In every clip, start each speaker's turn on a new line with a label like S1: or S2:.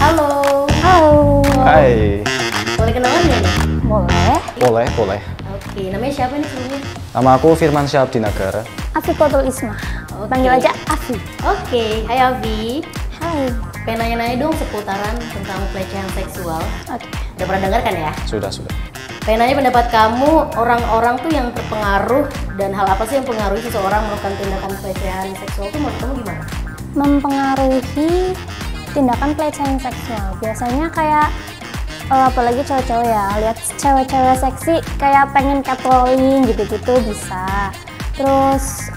S1: Halo.
S2: Halo.
S3: Hai.
S1: Boleh kenalan nggak nih?
S2: Boleh.
S3: Boleh.
S1: Oke, namanya siapa nih sebelumnya?
S3: Nama aku Firman Syah Abdinagara.
S2: Afikotul Isma.
S1: Oke.
S2: Panggil aja Afi.
S1: Oke, hai Avi.
S2: Hai.
S1: Pengen nanya-nanya dong seputaran tentang pelecehan seksual.
S2: Oke.
S1: Udah pernah dengar kan ya?
S3: Sudah.
S1: Pengen nanya pendapat kamu, orang-orang tuh yang terpengaruh dan hal apa sih yang mempengaruhi seseorang melakukan tindakan pelecehan seksual tuh menurut kamu gimana?
S2: Mempengaruhi tindakan pelecehan seksual. Biasanya kayak apalagi cowok-cowok ya, lihat cewek-cewek seksi kayak pengen catcalling gitu-gitu bisa. Terus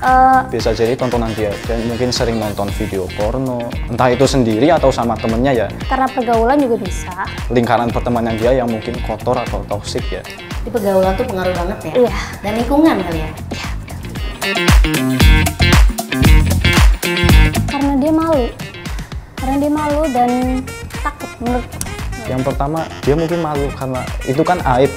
S3: Bisa jadi tontonan dia mungkin sering nonton video porno, entah itu sendiri atau sama temennya ya.
S2: karena pergaulan juga bisa.
S3: Lingkaran pertemanan dia yang mungkin kotor atau toksik ya.
S1: Di pergaulan tuh pengaruh banget ya?
S2: Iya.
S1: Dan lingkungan kali ya?
S2: Karena dia malu dan takut menurut.
S3: Yang pertama dia mungkin malu karena itu kan aib.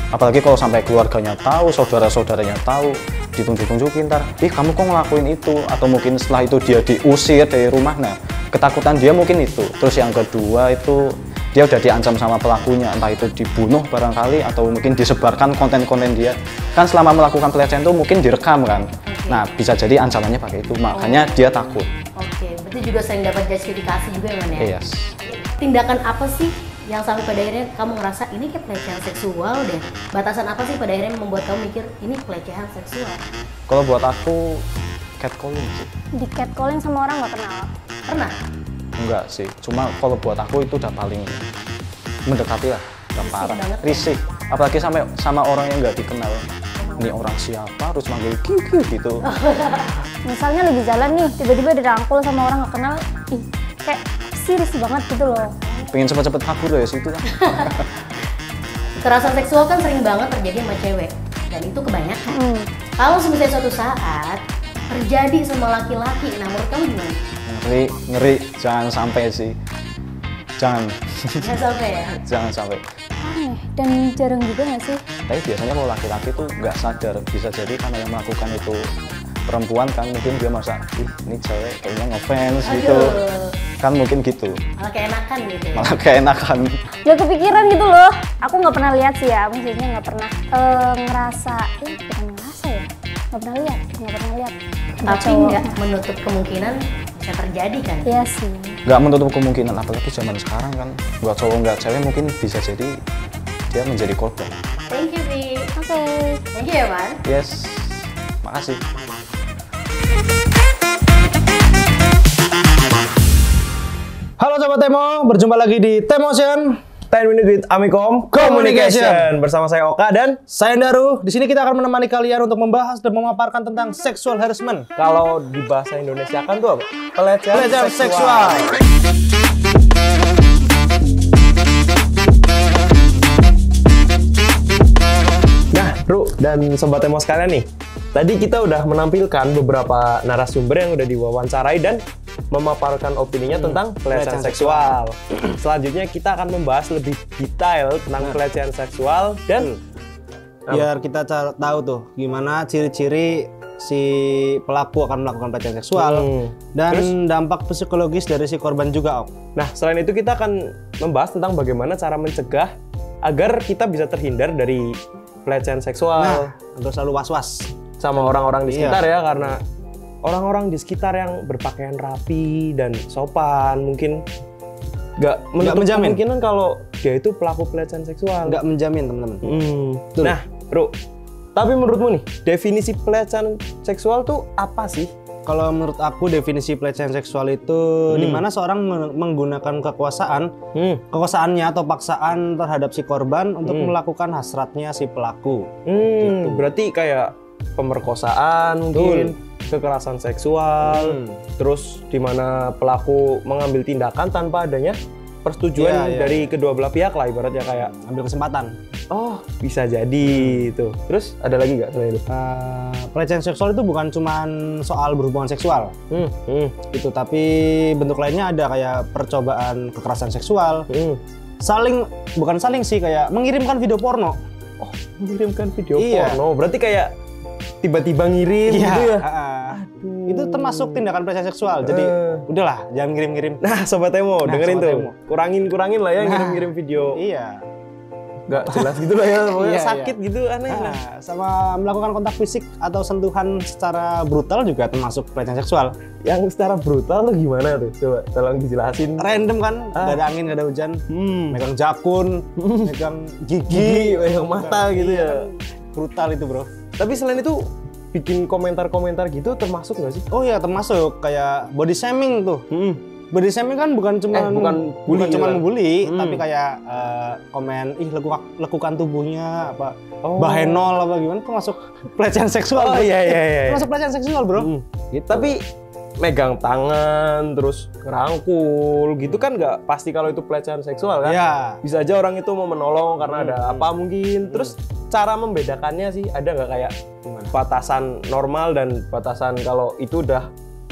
S3: Apalagi kalau sampai keluarganya tahu, saudara-saudaranya tahu, ditunjuk-tunjukin ntar, kamu kok ngelakuin itu? Atau mungkin setelah itu dia diusir dari rumah. Nah, ketakutan dia mungkin itu. Terus yang kedua itu dia udah diancam sama pelakunya, entah itu dibunuh barangkali atau mungkin disebarkan konten-konten dia. Kan selama melakukan pelecehan itu mungkin direkam kan. Nah, bisa jadi ancamannya pakai itu. Makanya dia takut.
S1: Oke, berarti juga sering dapat justifikasi juga ya, Man ya?
S3: Yes.
S1: Tindakan apa sih yang sampai pada akhirnya kamu ngerasa ini kayak pelecehan seksual deh? Batasan apa sih pada akhirnya membuat kamu mikir ini pelecehan seksual?
S3: Kalau buat aku catcalling sih.
S2: Di catcalling sama orang nggak kenal.
S1: Pernah?
S3: Enggak sih. Cuma kalau buat aku itu udah paling mendekati lah. Udah
S1: Risih
S3: parah.
S1: banget.
S3: Risih. Apalagi sama orang yang nggak dikenal. Ini orang siapa harus manggil kiu gitu.
S2: Misalnya lagi jalan nih, tiba-tiba dirangkul sama orang nggak kenal, kayak serius banget gitu loh.
S3: Pengen cepet-cepet kabur dari situ kan.
S1: Kekerasan seksual kan sering banget terjadi sama cewek dan itu kebanyakan. Kalau misalnya suatu saat terjadi sama laki-laki, nah menurut kamu gimana?
S3: Ngeri. Jangan sampai sih. Jangan.
S1: Jangan sampai ya?
S3: Jangan sampai.
S2: Aneh dan jarang juga nggak sih?
S3: Tapi biasanya kalau laki-laki tuh nggak sadar. Bisa jadi karena yang melakukan itu perempuan kan, mungkin dia merasa, ini cewek kayaknya ngefans gitu.
S1: Aduh,
S3: Kan mungkin gitu.
S1: malah keenakan gitu ya?
S3: Malah keenakan.
S2: Gak kepikiran gitu loh. Aku nggak pernah lihat sih ya, maksudnya nggak pernah ngerasa, bukan ngerasa ya, nggak pernah lihat. Ada
S1: Tapi
S2: cowok.
S1: nggak menutup kemungkinan bisa terjadi kan?
S2: Iya sih.
S3: Nggak menutup kemungkinan, apalagi zaman sekarang kan. Buat cowok nggak cewek mungkin bisa jadi dia menjadi korban.
S1: Thank you, Vi.
S2: Oke.
S1: Thank you ya, Man.
S3: Yes. Makasih.
S4: Halo Sobat Temo, berjumpa lagi di Temotion 10 Minute with Amikom Communication. Bersama saya Oka dan saya Daru. Di sini kita akan menemani kalian untuk membahas dan memaparkan tentang sexual harassment. Kalau di bahasa Indonesia kan tuh apa? Pelecehan seksual. Nah, Ru dan Sobat Temo sekalian nih, tadi kita udah menampilkan beberapa narasumber yang udah diwawancarai dan memaparkan opininya tentang pelecehan seksual. Selanjutnya kita akan membahas lebih detail tentang pelecehan seksual dan
S5: biar kita tahu tuh gimana ciri-ciri si pelaku akan melakukan pelecehan seksual dan
S4: Terus?
S5: dampak psikologis dari si korban juga, Om.
S4: nah selain itu kita akan membahas tentang bagaimana cara mencegah agar kita bisa terhindar dari pelecehan seksual
S5: Nah, untuk selalu was-was.
S4: sama orang-orang di
S5: Iya.
S4: sekitar ya, karena orang-orang di sekitar yang berpakaian rapi dan sopan mungkin nggak menutup
S5: menjamin.
S4: kemungkinan kalau dia itu pelaku pelecehan seksual.
S5: Nggak menjamin, teman-teman. Betul.
S4: Nah, Bro, tapi menurutmu nih, definisi pelecehan seksual tuh apa sih?
S5: Kalau menurut aku definisi pelecehan seksual itu di mana seorang menggunakan kekuasaannya atau paksaan terhadap si korban untuk melakukan hasratnya si pelaku.
S4: Berarti kayak pemerkosaan mungkin, kekerasan seksual, terus di mana pelaku mengambil tindakan tanpa adanya persetujuan
S5: Iya.
S4: dari kedua belah pihak lah, ibaratnya kayak,
S5: Ambil kesempatan.
S4: oh bisa jadi itu. Terus ada lagi nggak selain itu?
S5: Pelecehan seksual itu bukan cuma soal berhubungan seksual. Itu, tapi bentuk lainnya ada kayak percobaan kekerasan seksual, bukan saling sih, kayak mengirimkan video porno.
S4: Oh, mengirimkan video
S5: Iya.
S4: porno, berarti kayak tiba-tiba ngirim gitu ya?
S5: Heeh.
S4: Aduh,
S5: Itu termasuk tindakan pelecehan seksual. Jadi udahlah, jangan ngirim-ngirim.
S4: Nah, Sobat Temo, dengerin
S5: Sobat
S4: tuh.
S5: Temo.
S4: Kurangin lah ya ngirim-ngirim video.
S5: Iya.
S4: Nggak jelas gitu lah ya, pokoknya
S5: Iya,
S4: sakit gitu aneh.
S5: Nah, sama melakukan kontak fisik atau sentuhan secara brutal juga termasuk pelecehan seksual.
S4: Yang secara brutal tuh gimana tuh? Coba tolong dijelasin.
S5: Random kan, gak ada angin, gak ada hujan. Megang jakun, megang gigi,
S4: megang mata gitu ya.
S5: Brutal itu, bro.
S4: Tapi selain itu bikin komentar-komentar gitu termasuk nggak sih?
S5: Oh iya, termasuk kayak body shaming tuh. Body shaming kan bukan cuma
S4: bully
S5: cuma
S4: ya.
S5: membuli, tapi kayak komen lekukan tubuhnya apa bahenol apa gimana itu masuk pelecehan seksual.
S4: Oh iya.
S5: Masuk pelecehan seksual, bro.
S4: Gitu. Tapi megang tangan terus ngerangkul gitu kan nggak pasti kalau itu pelecehan seksual kan?
S5: Iya.
S4: Bisa aja orang itu mau menolong karena ada apa mungkin. Terus cara membedakannya sih ada nggak kayak batasan normal dan batasan kalau itu udah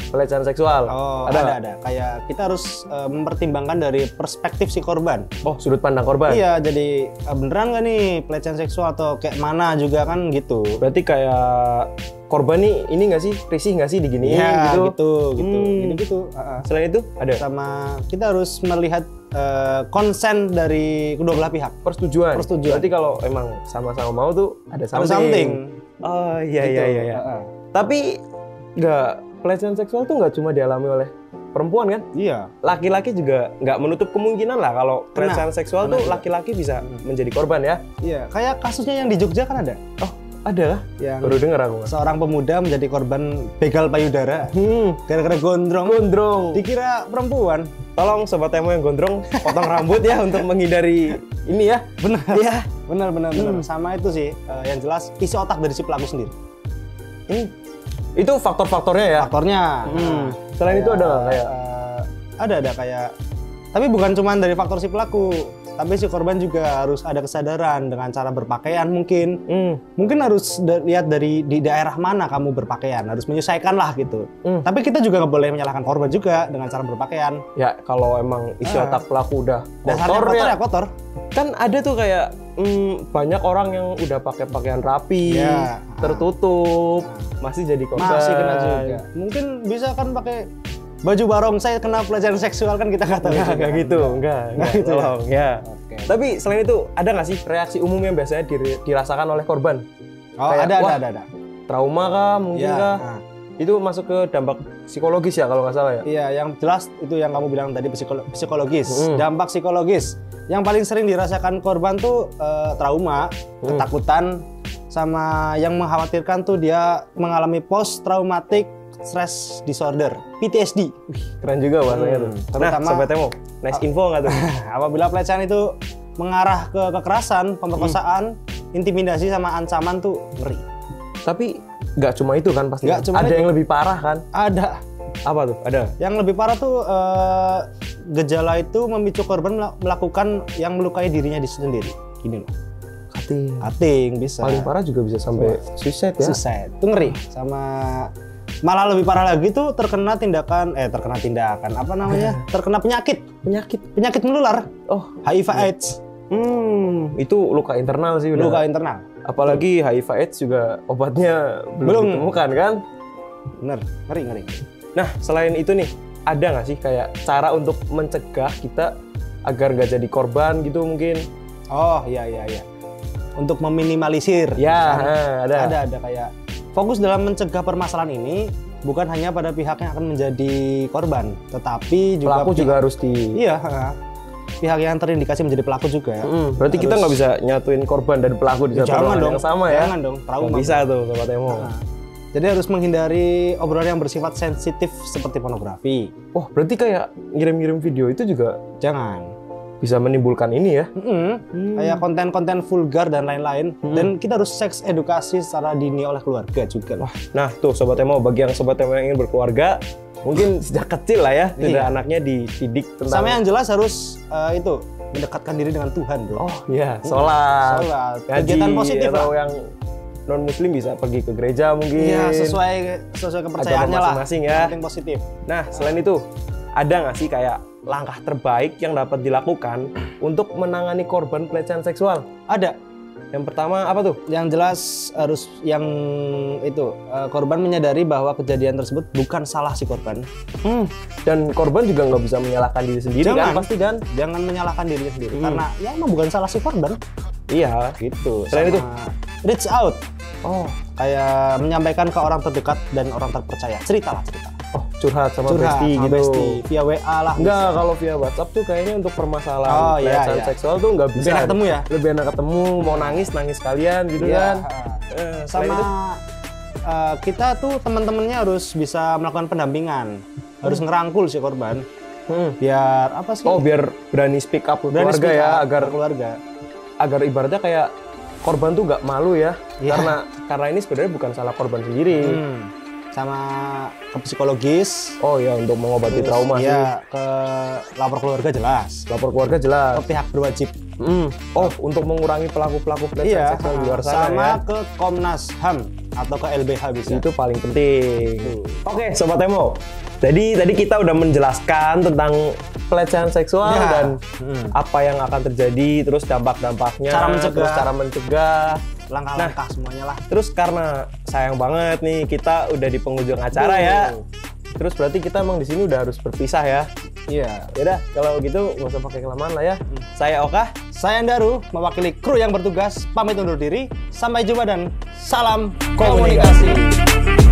S4: pelecehan seksual?
S5: Oh,
S4: ada.
S5: Kayak kita harus mempertimbangkan dari perspektif si korban.
S4: Oh, sudut pandang korban.
S5: Iya, jadi beneran nggak nih pelecehan seksual atau kayak mana juga kan gitu.
S4: Berarti kayak korban nih ini nggak sih risih nggak sih diginiin
S5: Iya,
S4: gitu.
S5: gitu.
S4: Selain itu ada
S5: Sama kita harus melihat konsen dari kedua belah pihak.
S4: persetujuan.
S5: Persetujuan.
S4: Berarti kalau emang sama-sama mau tuh ada
S5: Ada
S4: something.
S5: something.
S4: Oh iya
S5: Gitu.
S4: iya. Tapi nggak pelecehan seksual tuh nggak cuma dialami oleh perempuan kan?
S5: Iya.
S4: Laki-laki juga nggak menutup kemungkinan lah kalau pelecehan seksual tuh laki-laki bisa menjadi korban ya.
S5: Iya, kayak kasusnya yang di Jogja kan ada.
S4: Oh ada?
S5: Yang
S4: Baru dengar aku.
S5: seorang pemuda menjadi korban begal payudara gara-gara gondrong. Dikira perempuan.
S4: Tolong Sobat Temo yang gondrong potong rambut ya untuk menghindari ini ya.
S5: Benar.
S4: Iya.
S5: Benar. Sama itu sih yang jelas isi otak dari si pelaku sendiri.
S4: Itu faktor-faktornya ya.
S5: Faktornya.
S4: Selain itu ada nggak kayak
S5: ada kayak, tapi bukan cuma dari faktor si pelaku, tapi si korban juga harus ada kesadaran dengan cara berpakaian mungkin. Mungkin harus lihat dari di daerah mana kamu berpakaian, harus menyesuaikan lah gitu. Tapi kita juga nggak boleh menyalahkan korban juga dengan cara berpakaian.
S4: ya kalau emang isi otak pelaku udah
S5: Dasarnya
S4: kotor
S5: kotor
S4: ya.
S5: ya kotor.
S4: Kan ada tuh kayak banyak orang yang udah pakai pakaian rapi,
S5: Ya.
S4: tertutup, masih jadi korban.
S5: Masih kena juga. Mungkin bisa kan pakai baju barongsai kena pelecehan seksual kan kita nggak tahu.
S4: Enggak gitu, enggak
S5: gitu ya?
S4: tolong, ya.
S5: Oke.
S4: Tapi selain itu ada nggak sih reaksi umum yang biasanya dirasakan oleh korban?
S5: Oh,
S4: Kayak, wah,
S5: ada.
S4: Trauma kah, mungkin
S5: Ya,
S4: kah?
S5: nah.
S4: Itu masuk ke dampak psikologis ya kalau nggak salah ya?
S5: Iya, yang jelas itu yang kamu bilang tadi psikologis. Dampak psikologis. Yang paling sering dirasakan korban tuh trauma, ketakutan, sama yang mengkhawatirkan tuh dia mengalami post traumatic stress disorder, PTSD.
S4: Keren juga bahasanya tuh. Nah,
S5: Terutama-
S4: Sobat Temo, nice info nggak tuh?
S5: Apabila pelecehan itu mengarah ke kekerasan, pemerkosaan, intimidasi sama ancaman tuh ngeri.
S4: Tapi nggak cuma itu kan pasti.
S5: Nggak cuma
S4: ada
S5: itu.
S4: yang lebih parah kan?
S5: Ada.
S4: Apa tuh? Ada.
S5: Yang lebih parah tuh gejala itu memicu korban melakukan yang melukai dirinya sendiri. Gini loh. Cutting bisa.
S4: Paling parah juga bisa sampai suicide ya.
S5: Suicide. Itu ngeri. Sama malah lebih parah lagi tuh terkena tindakan apa namanya? Terkena penyakit menular.
S4: Oh,
S5: HIV/AIDS.
S4: itu luka internal sih udah.
S5: Luka internal.
S4: Apalagi HIV/AIDS juga obatnya belum ditemukan kan?
S5: Bener. Ngeri.
S4: Nah, selain itu nih, ada nggak sih kayak cara untuk mencegah kita agar nggak jadi korban gitu mungkin?
S5: Oh, iya. Untuk meminimalisir.
S4: Ya, ada.
S5: Ada kayak fokus dalam mencegah permasalahan ini bukan hanya pada pihak yang akan menjadi korban, tetapi juga
S4: Pelaku juga harus di.
S5: Iya, pihak yang terindikasi menjadi pelaku juga.
S4: Berarti kita nggak bisa nyatuin korban dan pelaku di satu
S5: Jangan
S4: ruangan
S5: dong,
S4: yang sama ya?
S5: Jangan dong, trauma.
S4: Nggak bisa tuh Sobat Temo.
S5: Jadi harus menghindari obrolan yang bersifat sensitif seperti pornografi.
S4: Oh, berarti kayak ngirim-ngirim video itu juga
S5: Jangan.
S4: bisa menimbulkan ini ya?
S5: Kayak konten-konten vulgar dan lain-lain. Dan kita harus seks edukasi secara dini oleh keluarga juga loh.
S4: Nah, tuh Sobat Temo, bagi yang Sobat Temo yang ingin berkeluarga, mungkin sejak kecil lah ya, sudah anaknya dididik tentang.
S5: Sama yang jelas harus itu mendekatkan diri dengan Tuhan, bro.
S4: Oh iya, sholat, ngaji,
S5: kegiatan positif
S4: atau
S5: lah.
S4: yang non Muslim bisa pergi ke gereja mungkin.
S5: Iya, sesuai kepercayaannya
S4: Agama
S5: lah.
S4: masing-masing ya.
S5: Yang penting positif.
S4: Nah, selain itu, ada nggak sih kayak langkah terbaik yang dapat dilakukan untuk menangani korban pelecehan seksual?
S5: Ada.
S4: Yang pertama apa tuh?
S5: Yang jelas harus yang itu korban menyadari bahwa kejadian tersebut bukan salah si korban.
S4: Dan korban juga nggak bisa menyalahkan diri sendiri kan pasti kan?
S5: Jangan menyalahkan dirinya sendiri karena ya emang bukan salah si korban.
S4: Iya.
S5: Gitu.
S4: Selain itu,
S5: reach out.
S4: oh,
S5: Kayak menyampaikan ke orang terdekat dan orang terpercaya. Cerita.
S4: oh curhat sama
S5: Curhat
S4: bestie
S5: sama
S4: gitu.
S5: bestie, via WA lah.
S4: Enggak,
S5: bisa.
S4: kalau via WhatsApp tuh kayaknya untuk permasalahan
S5: Oh, iya,
S4: pelecehan
S5: iya.
S4: seksual tuh nggak bisa.
S5: Lebih enak ketemu ya?
S4: Lebih enak ketemu, mau nangis kalian gitu
S5: Iya,
S4: kan.
S5: sama kita tuh teman-temannya harus bisa melakukan pendampingan, harus ngerangkul si korban, biar apa sih?
S4: Oh, biar berani speak up ke
S5: Berani
S4: keluarga
S5: speak
S4: ya,
S5: up
S4: agar
S5: ke keluarga.
S4: ibaratnya kayak korban tuh nggak malu ya,
S5: Iya.
S4: karena ini sebenarnya bukan salah korban sendiri.
S5: Sama ke psikologis.
S4: Oh ya, untuk mengobati
S5: Terus,
S4: trauma sih.
S5: iya, ke lapor keluarga jelas,
S4: Lapor keluarga jelas.
S5: ke pihak berwajib.
S4: Oh, untuk mengurangi pelaku-pelaku pelecehan seksual di luar sana
S5: sama
S4: ya.
S5: ke Komnas HAM atau ke LBH bisa.
S4: Itu paling penting. Oke, Sobat Temo. Jadi tadi kita udah menjelaskan tentang pelecehan seksual
S5: Ya.
S4: dan apa yang akan terjadi, terus dampak-dampaknya,
S5: Cara mencegah.
S4: terus cara mencegah.
S5: Langkah-langkah semuanya lah.
S4: Terus karena sayang banget nih kita udah di penghujung acara ya. Terus berarti kita emang di sini udah harus berpisah ya.
S5: Iya.
S4: Yaudah, kalau gitu nggak usah pakai kelamaan lah ya. Saya Oka.
S5: Saya Andaru, mewakili kru yang bertugas, pamit undur diri. Sampai jumpa dan salam komunikasi.